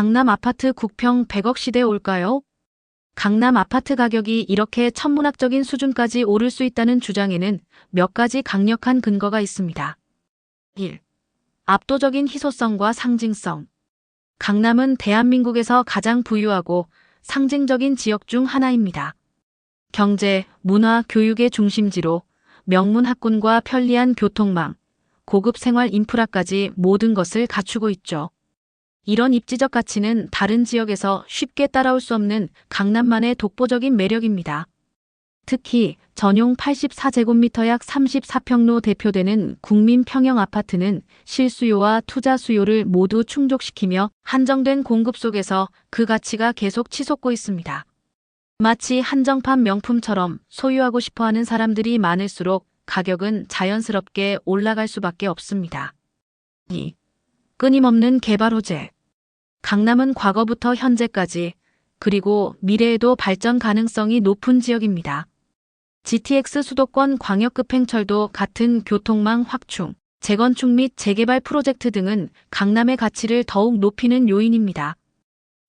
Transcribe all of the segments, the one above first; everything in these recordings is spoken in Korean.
강남 아파트 국평 100억 시대에 올까요? 강남 아파트 가격이 이렇게 천문학적인 수준까지 오를 수 있다는 주장에는 몇 가지 강력한 근거가 있습니다. 1. 압도적인 희소성과 상징성. 강남은 대한민국에서 가장 부유하고 상징적인 지역 중 하나입니다. 경제, 문화, 교육의 중심지로 명문 학군과 편리한 교통망, 고급 생활 인프라까지 모든 것을 갖추고 있죠. 이런 입지적 가치는 다른 지역에서 쉽게 따라올 수 없는 강남만의 독보적인 매력입니다. 특히 전용 84제곱미터 약 34평로 대표되는 국민평형 아파트는 실수요와 투자 수요를 모두 충족시키며 한정된 공급 속에서 그 가치가 계속 치솟고 있습니다. 마치 한정판 명품처럼 소유하고 싶어하는 사람들이 많을수록 가격은 자연스럽게 올라갈 수밖에 없습니다. 2. 끊임없는 개발 호재. 강남은 과거부터 현재까지 그리고 미래에도 발전 가능성이 높은 지역입니다. GTX 수도권 광역급행철도 같은 교통망 확충, 재건축 및 재개발 프로젝트 등은 강남의 가치를 더욱 높이는 요인입니다.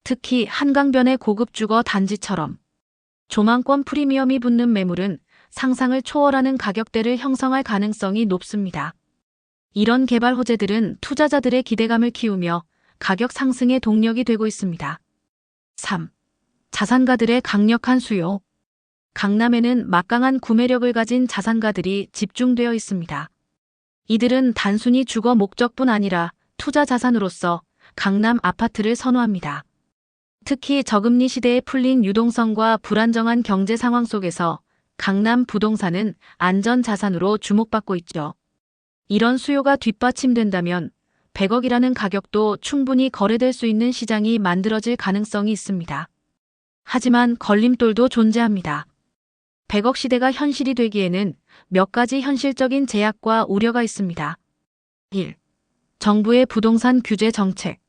특히 한강변의 고급 주거 단지처럼 조망권 프리미엄이 붙는 매물은 상상을 초월하는 가격대를 형성할 가능성이 높습니다. 이런 개발 호재들은 투자자들의 기대감을 키우며 가격 상승의 동력이 되고 있습니다. 3. 자산가들의 강력한 수요. 강남에는 막강한 구매력을 가진 자산가들이 집중되어 있습니다. 이들은 단순히 주거 목적뿐 아니라 투자 자산으로서 강남 아파트를 선호합니다. 특히 저금리 시대에 풀린 유동성과 불안정한 경제 상황 속에서 강남 부동산은 안전 자산으로 주목받고 있죠. 이런 수요가 뒷받침된다면 100억이라는 가격도 충분히 거래될 수 있는 시장이 만들어질 가능성이 있습니다. 하지만 걸림돌도 존재합니다. 100억 시대가 현실이 되기에는 몇 가지 현실적인 제약과 우려가 있습니다. 1. 정부의 부동산 규제 정책.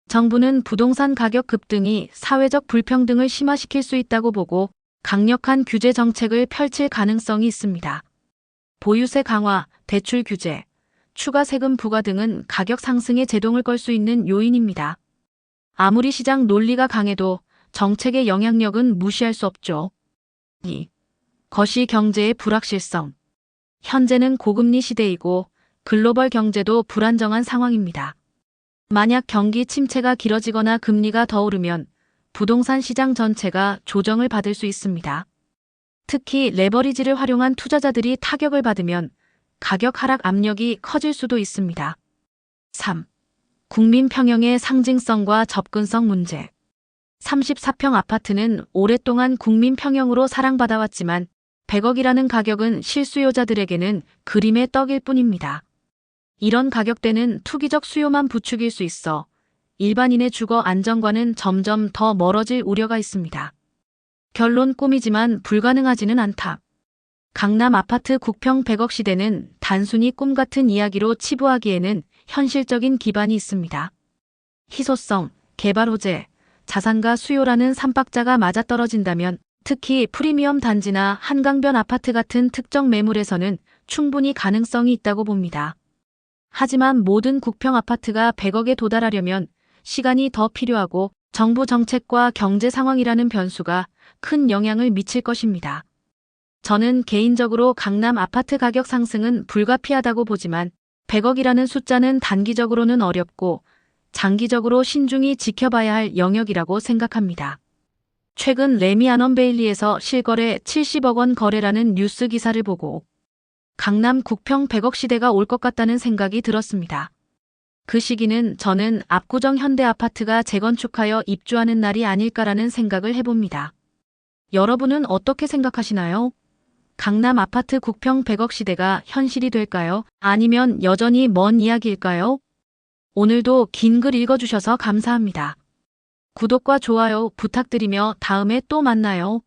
정부는 부동산 가격 급등이 사회적 불평등을 심화시킬 수 있다고 보고 강력한 규제 정책을 펼칠 가능성이 있습니다. 보유세 강화, 대출 규제, 추가 세금 부과 등은 가격 상승에 제동을 걸 수 있는 요인입니다. 아무리 시장 논리가 강해도 정책의 영향력은 무시할 수 없죠. 2. 거시 경제의 불확실성. 현재는 고금리 시대이고 글로벌 경제도 불안정한 상황입니다. 만약 경기 침체가 길어지거나 금리가 더 오르면 부동산 시장 전체가 조정을 받을 수 있습니다. 특히 레버리지를 활용한 투자자들이 타격을 받으면 가격 하락 압력이 커질 수도 있습니다. 3. 국민 평형의 상징성과 접근성 문제. 34평 아파트는 오랫동안 국민 평형으로 사랑받아왔지만 100억이라는 가격은 실수요자들에게는 그림의 떡일 뿐입니다. 이런 가격대는 투기적 수요만 부추길 수 있어 일반인의 주거 안정과는 점점 더 멀어질 우려가 있습니다. 결론 꿈이지만 불가능하지는 않다. 강남 아파트 국평 100억 시대는 단순히 꿈 같은 이야기로 치부하기에는 현실적인 기반이 있습니다. 희소성, 개발 호재, 자산가 수요라는 삼박자가 맞아떨어진다면 특히 프리미엄 단지나 한강변 아파트 같은 특정 매물에서는 충분히 가능성이 있다고 봅니다. 하지만 모든 국평 아파트가 100억에 도달하려면 시간이 더 필요하고 정부 정책과 경제 상황이라는 변수가 큰 영향을 미칠 것입니다. 저는 개인적으로 강남 아파트 가격 상승은 불가피하다고 보지만 100억이라는 숫자는 단기적으로는 어렵고 장기적으로 신중히 지켜봐야 할 영역이라고 생각합니다. 최근 레미 아넌베일리에서 실거래 70억 원 거래라는 뉴스 기사를 보고 강남 국평 100억 시대가 올 것 같다는 생각이 들었습니다. 그 시기는 저는 압구정 현대 아파트가 재건축하여 입주하는 날이 아닐까라는 생각을 해봅니다. 여러분은 어떻게 생각하시나요? 강남 아파트 국평 100억 시대가 현실이 될까요? 아니면 여전히 먼 이야기일까요? 오늘도 긴 글 읽어주셔서 감사합니다. 구독과 좋아요 부탁드리며 다음에 또 만나요.